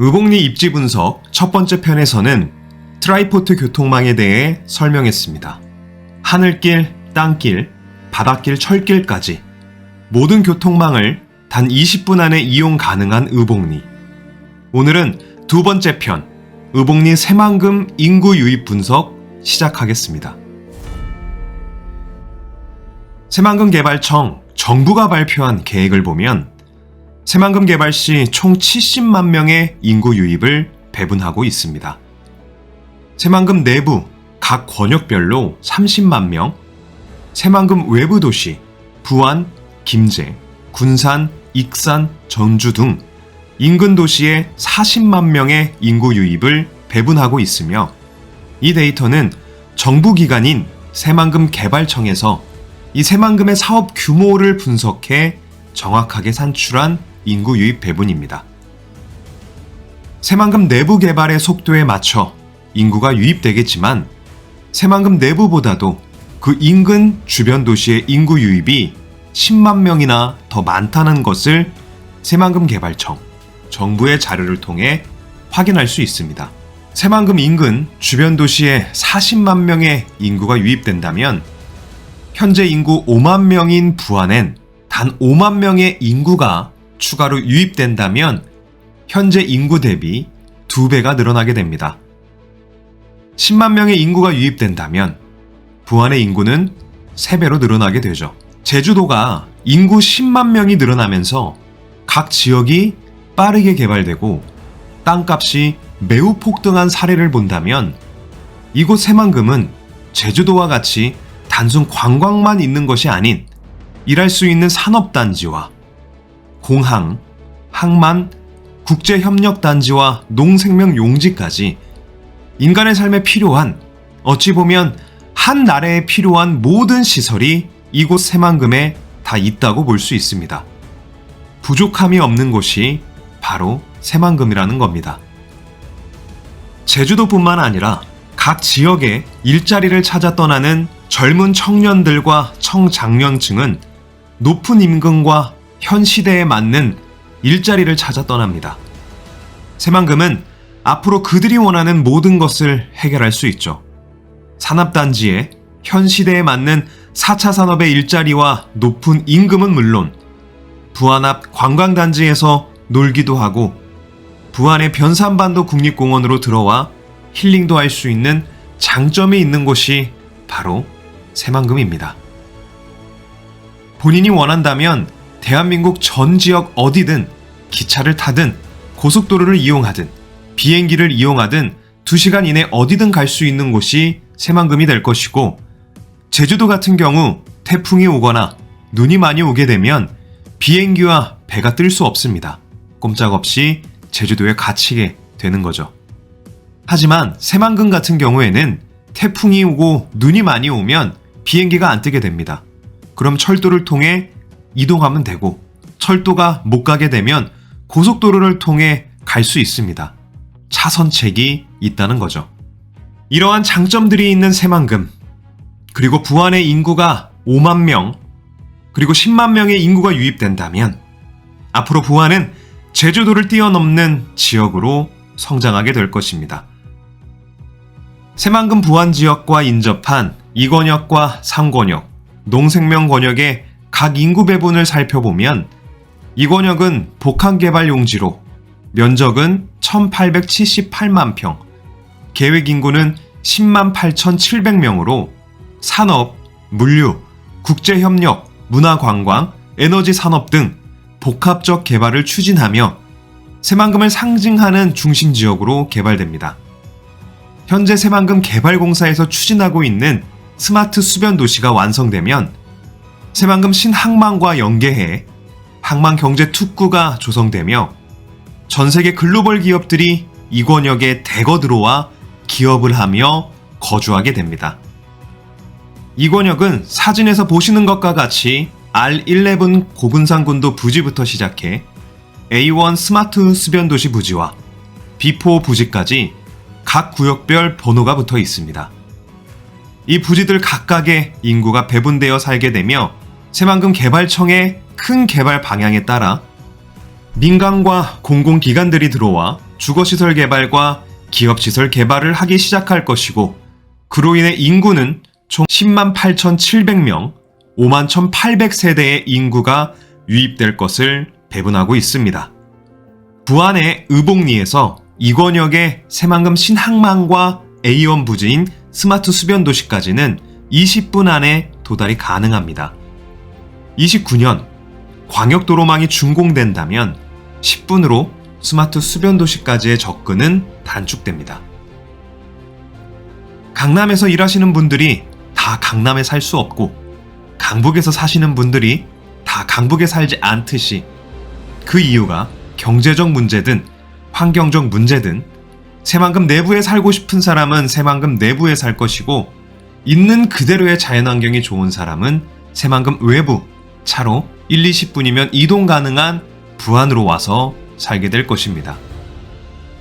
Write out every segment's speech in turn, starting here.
의복리 입지 분석 첫 번째 편에서는 트라이포트 교통망에 대해 설명했습니다. 하늘길, 땅길, 바닷길, 철길까지 모든 교통망을 단 20분 안에 이용 가능한 의복리. 오늘은 두 번째 편, 의복리 새만금 인구 유입 분석 시작하겠습니다. 새만금 개발청 정부가 발표한 계획을 보면 새만금 개발 시 총 70만 명의 인구 유입을 배분하고 있습니다. 새만금 내부 각 권역별로 30만 명, 새만금 외부 도시 부안, 김제, 군산, 익산, 전주 등 인근 도시에 40만 명의 인구 유입을 배분하고 있으며 이 데이터는 정부 기관인 새만금 개발청에서 이 새만금의 사업 규모를 분석해 정확하게 산출한 인구 유입 배분입니다. 새만금 내부 개발의 속도에 맞춰 인구가 유입되겠지만 새만금 내부보다도 그 인근 주변 도시의 인구 유입이 10만 명이나 더 많다는 것을 새만금 개발청, 정부의 자료를 통해 확인할 수 있습니다. 새만금 인근 주변 도시에 40만 명의 인구가 유입된다면 현재 인구 5만 명인 부안엔 단 5만 명의 인구가 추가로 유입된다면 현재 인구 대비 2배가 늘어나게 됩니다. 10만 명의 인구가 유입된다면 부안의 인구는 3배로 늘어나게 되죠. 제주도가 인구 10만 명이 늘어나면서 각 지역이 빠르게 개발되고 땅값이 매우 폭등한 사례를 본다면 이곳 새만금은 제주도와 같이 단순 관광만 있는 것이 아닌 일할 수 있는 산업단지와 공항, 항만, 국제협력단지와 농생명용지까지 인간의 삶에 필요한, 어찌 보면 한 나라에 필요한 모든 시설이 이곳 새만금에 다 있다고 볼 수 있습니다. 부족함이 없는 곳이 바로 새만금이라는 겁니다. 제주도뿐만 아니라 각 지역에 일자리를 찾아 떠나는 젊은 청년들과 청장년층은 높은 임금과 현 시대에 맞는 일자리를 찾아 떠납니다. 새만금은 앞으로 그들이 원하는 모든 것을 해결할 수 있죠. 산업단지에 현 시대에 맞는 4차 산업의 일자리와 높은 임금은 물론 부안 앞 관광단지에서 놀기도 하고 부안의 변산반도 국립공원으로 들어와 힐링도 할 수 있는 장점이 있는 곳이 바로 새만금입니다. 본인이 원한다면 대한민국 전 지역 어디든 기차를 타든 고속도로를 이용하든 비행기를 이용하든 2시간 이내 어디든 갈 수 있는 곳이 새만금이 될 것이고 제주도 같은 경우 태풍이 오거나 눈이 많이 오게 되면 비행기와 배가 뜰 수 없습니다. 꼼짝없이 제주도에 갇히게 되는 거죠. 하지만 새만금 같은 경우에는 태풍이 오고 눈이 많이 오면 비행기가 안 뜨게 됩니다. 그럼 철도를 통해 이동하면 되고 철도가 못 가게 되면 고속도로를 통해 갈 수 있습니다. 차선책이 있다는 거죠. 이러한 장점들이 있는 새만금, 그리고 부안의 인구가 5만 명, 그리고 10만 명의 인구가 유입된다면 앞으로 부안은 제주도를 뛰어넘는 지역으로 성장하게 될 것입니다. 새만금 부안 지역과 인접한 2권역과 3권역, 농생명권역의 각 인구 배분을 살펴보면 2권역은 복합개발 용지로 면적은 1878만 평, 계획 인구는 10만 8,700명으로 산업, 물류, 국제협력, 문화관광, 에너지산업 등 복합적 개발을 추진하며 새만금을 상징하는 중심지역으로 개발됩니다. 현재 새만금 개발공사에서 추진하고 있는 스마트 수변 도시가 완성되면 새만금 신항만과 연계해 항만경제 특구가 조성되며 전세계 글로벌 기업들이 이 권역에 대거 들어와 기업을 하며 거주하게 됩니다. 이 권역은 사진에서 보시는 것과 같이 R11 고군산군도 부지부터 시작해 A1 스마트 수변도시 부지와 B4 부지까지 각 구역별 번호가 붙어 있습니다. 이 부지들 각각의 인구가 배분되어 살게 되며 새만금 개발청의 큰 개발 방향에 따라 민간과 공공기관들이 들어와 주거시설 개발과 기업시설 개발을 하기 시작할 것이고, 그로 인해 인구는 총 10만 8,700명, 5만 1,800세대의 인구가 유입될 것을 배분하고 있습니다. 부안의 의복리에서 이권역의 새만금 신항만과 A1 부지인 스마트 수변도시까지는 20분 안에 도달이 가능합니다. 29년 광역도로망이 준공된다면 10분으로 스마트 수변도시까지의 접근은 단축됩니다. 강남에서 일하시는 분들이 다 강남에 살 수 없고, 강북에서 사시는 분들이 다 강북에 살지 않듯이, 그 이유가 경제적 문제든 환경적 문제든 새만금 내부에 살고 싶은 사람은 새만금 내부에 살 것이고, 있는 그대로의 자연환경이 좋은 사람은 새만금 외부 차로 1-20분이면 이동 가능한 부안으로 와서 살게 될 것입니다.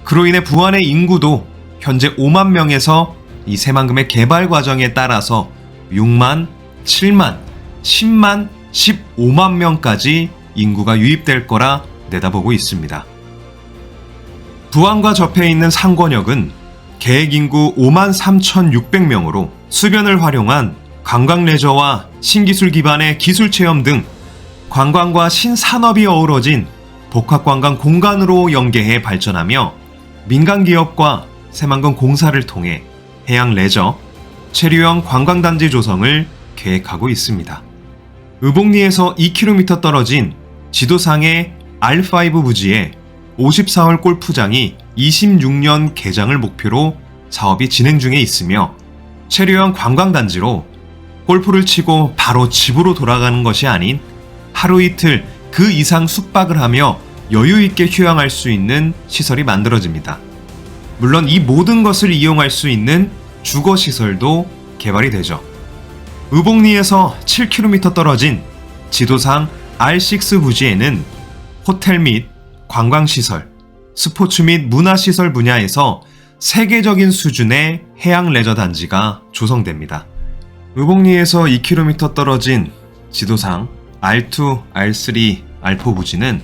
그로 인해 부안의 인구도 현재 5만 명에서 이 새만금의 개발 과정에 따라서 6만, 7만, 10만, 15만 명까지 인구가 유입될 거라 내다보고 있습니다. 부안과 접해 있는 상권역은 계획 인구 5만 3,600명으로 수변을 활용한 관광 레저와 신기술 기반의 기술 체험 등 관광과 신산업이 어우러진 복합관광 공간으로 연계해 발전하며, 민간 기업과 새만금 공사를 통해 해양 레저, 체류형 관광단지 조성을 계획하고 있습니다. 의복리에서 2km 떨어진 지도상의 R5 부지에 54홀 골프장이 26년 개장을 목표로 사업이 진행 중에 있으며, 체류형 관광단지로 골프를 치고 바로 집으로 돌아가는 것이 아닌 하루 이틀 그 이상 숙박을 하며 여유 있게 휴양할 수 있는 시설이 만들어집니다. 물론 이 모든 것을 이용할 수 있는 주거시설도 개발이 되죠. 의복리에서 7km 떨어진 지도상 R6 부지에는 호텔 및 관광시설, 스포츠 및 문화시설 분야에서 세계적인 수준의 해양 레저 단지가 조성됩니다. 의복리에서 2km 떨어진 지도상 R2, R3, R4 부지는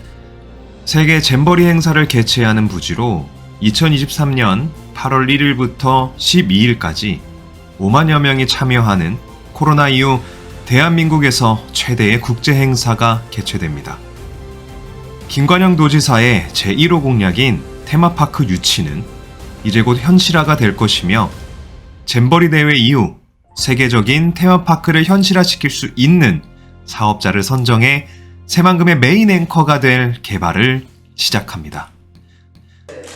세계 잼버리 행사를 개최하는 부지로 2023년 8월 1일부터 12일까지 5만여 명이 참여하는 코로나 이후 대한민국에서 최대의 국제 행사가 개최됩니다. 김관영 도지사의 제1호 공약인 테마파크 유치는 이제 곧 현실화가 될 것이며, 잼버리 대회 이후 세계적인 테마파크를 현실화시킬 수 있는 사업자를 선정해 새만금의 메인 앵커가 될 개발을 시작합니다.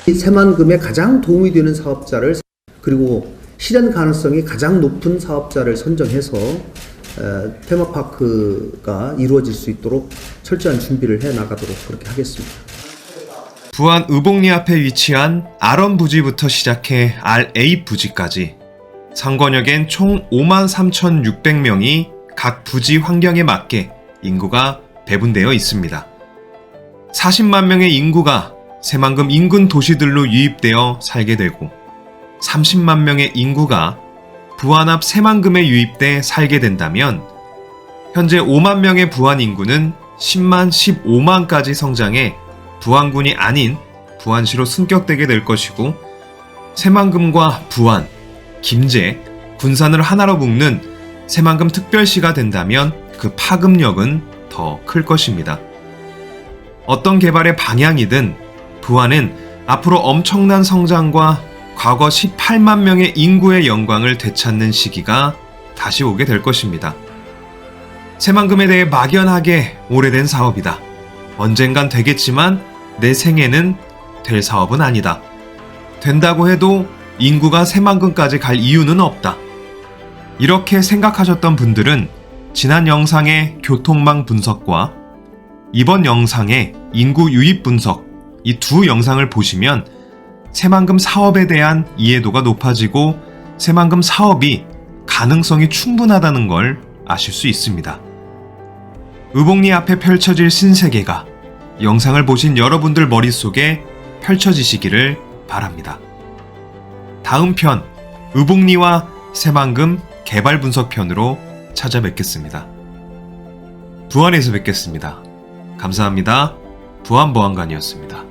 새만금에 가장 도움이 되는 사업자를, 그리고 실현 가능성이 가장 높은 사업자를 선정해서 테마파크가 이루어질 수 있도록 철저한 준비를 해 나가도록 그렇게 하겠습니다. 부안 의복리 앞에 위치한 R1 부지부터 시작해 R8 부지까지 상권역엔 총 5만 3,600명이 각 부지 환경에 맞게 인구가 배분되어 있습니다. 40만 명의 인구가 새만금 인근 도시들로 유입되어 살게 되고, 30만 명의 인구가 부안 앞 새만금에 유입돼 살게 된다면, 현재 5만 명의 부안 인구는 10만, 15만까지 성장해 부안군이 아닌 부안시로 승격되게 될 것이고, 새만금과 부안, 김제, 군산을 하나로 묶는 새만금 특별시가 된다면 그 파급력은 더 클 것입니다. 어떤 개발의 방향이든 부안은 앞으로 엄청난 성장과 과거 18만 명의 인구의 영광을 되찾는 시기가 다시 오게 될 것입니다. 새만금에 대해 막연하게 오래된 사업이다. 언젠간 되겠지만 내 생에는 될 사업은 아니다. 된다고 해도 인구가 새만금까지 갈 이유는 없다. 이렇게 생각하셨던 분들은 지난 영상의 교통망 분석과 이번 영상의 인구 유입 분석, 이 두 영상을 보시면 새만금 사업에 대한 이해도가 높아지고 새만금 사업이 가능성이 충분하다는 걸 아실 수 있습니다. 의복리 앞에 펼쳐질 신세계가 영상을 보신 여러분들 머릿속에 펼쳐지시기를 바랍니다. 다음 편 의복리와 새만금 개발 분석 편으로 찾아뵙겠습니다. 부안에서 뵙겠습니다. 감사합니다. 부안보안관이었습니다.